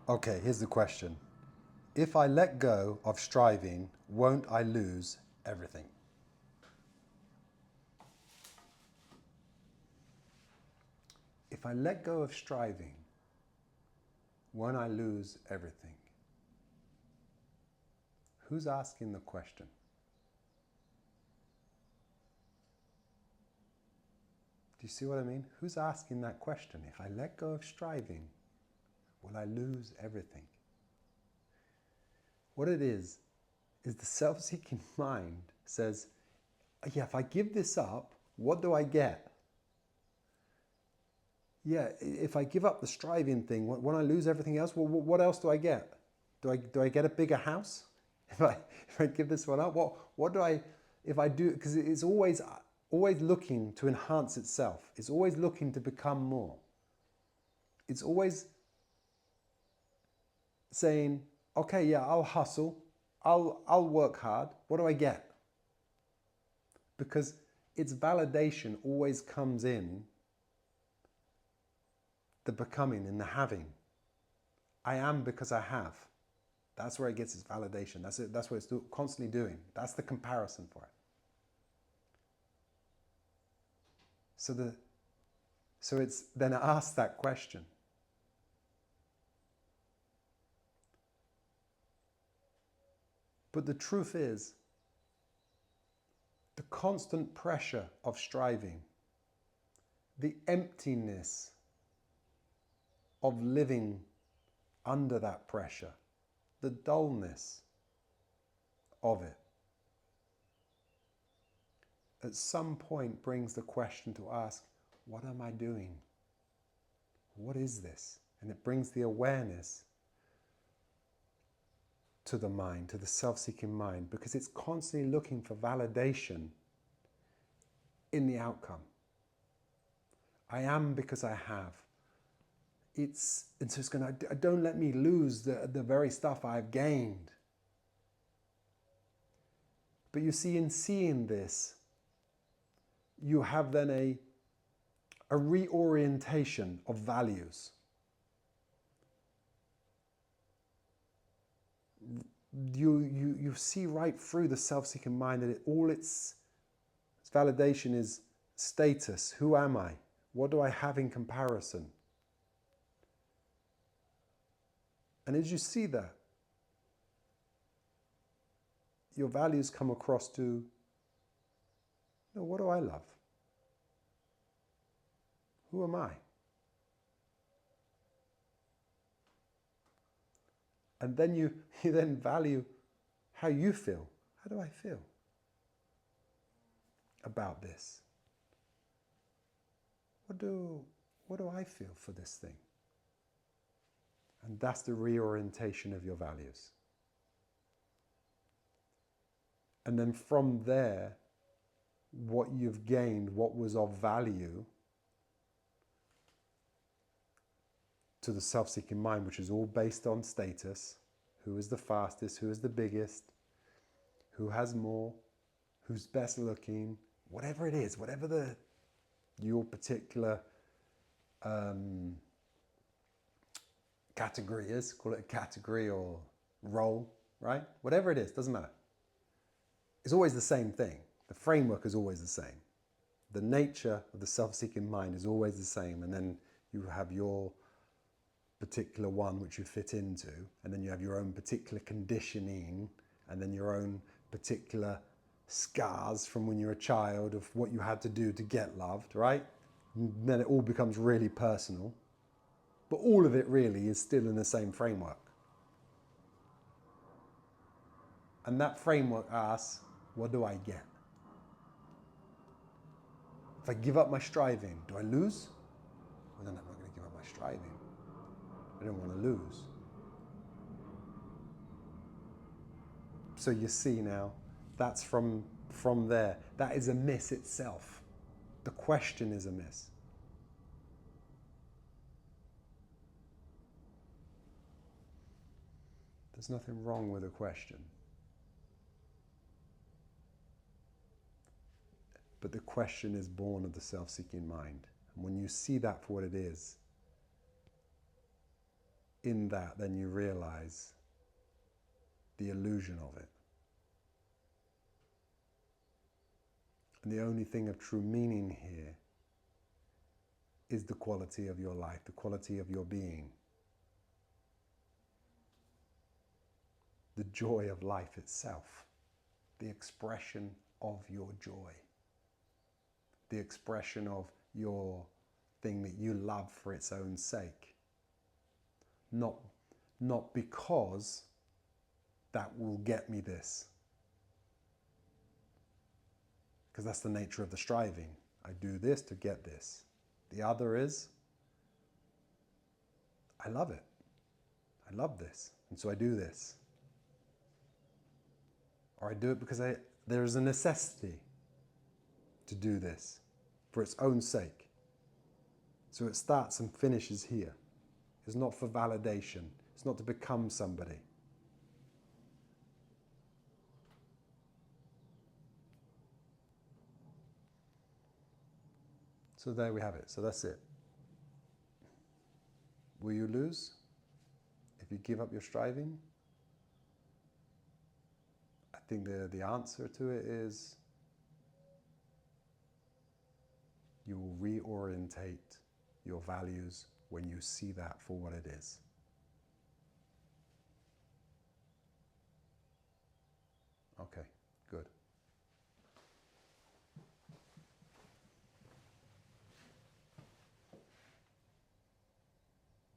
Okay, here's the question. If I let go of striving, won't I lose everything? If I let go of striving, won't I lose everything? Who's asking the question? Do you see what I mean? Who's asking that question? If I let go of striving, will I lose everything? What it is the self-seeking mind says, yeah, if I give this up, what do I get? Yeah, if I give up the striving thing, when I lose everything else, well, what else do I get? Do I get a bigger house? If I give this one up, what do I, if I do, because it's always looking to enhance itself. It's always looking to become more. It's always saying, okay, yeah, I'll hustle, I'll work hard. What do I get? Because its validation always comes in the becoming, in the having. I am because I have. That's where it gets its validation. That's it. That's what it's constantly doing. That's the comparison for it. So it's then asks that question. But the truth is, the constant pressure of striving, the emptiness of living under that pressure, the dullness of it, at some point brings the question to ask, what am I doing? What is this? And it brings the awareness to the mind, to the self-seeking mind, because it's constantly looking for validation in the outcome. I am because I have. And so it's going to, don't let me lose the very stuff I've gained. But you see, in seeing this, you have then a reorientation of values. You see right through the self-seeking mind that its validation is status. Who am I? What do I have in comparison? And as you see that, your values come across to, what do I love? Who am I? And then you then value how you feel. How do I feel about this? What do I feel for this thing? And that's the reorientation of your values. And then from there, what you've gained, what was of value to the self-seeking mind, which is all based on status, who is the fastest, who is the biggest, who has more, who's best looking, whatever it is, whatever your particular category is, call it a category or role, right? Whatever it is, doesn't matter. It's always the same thing. The framework is always the same. The nature of the self-seeking mind is always the same, and then you have your particular one which you fit into, and then you have your own particular conditioning, and then your own particular scars from when you're a child of what you had to do to get loved, right? And then it all becomes really personal. But all of it really is still in the same framework. And that framework asks, what do I get? If I give up my striving, do I lose? Well, then I'm not going to give up my striving. I don't want to lose. So you see now, that's from there. That is a miss itself. The question is a miss. There's nothing wrong with a question. But the question is born of the self-seeking mind. And when you see that for what it is, in that, then you realize the illusion of it. And the only thing of true meaning here is the quality of your life, the quality of your being. The joy of life itself, the expression of your joy, the expression of your thing that you love for its own sake. Not because that will get me this. Because that's the nature of the striving. I do this to get this. The other is, I love it. I love this. And so I do this. Or I do it because there's a necessity to do this for its own sake. So it starts and finishes here. It's not for validation. It's not to become somebody. So there we have it. So that's it. Will you lose if you give up your striving? I think the answer to it is you will reorientate your values when you see that for what it is.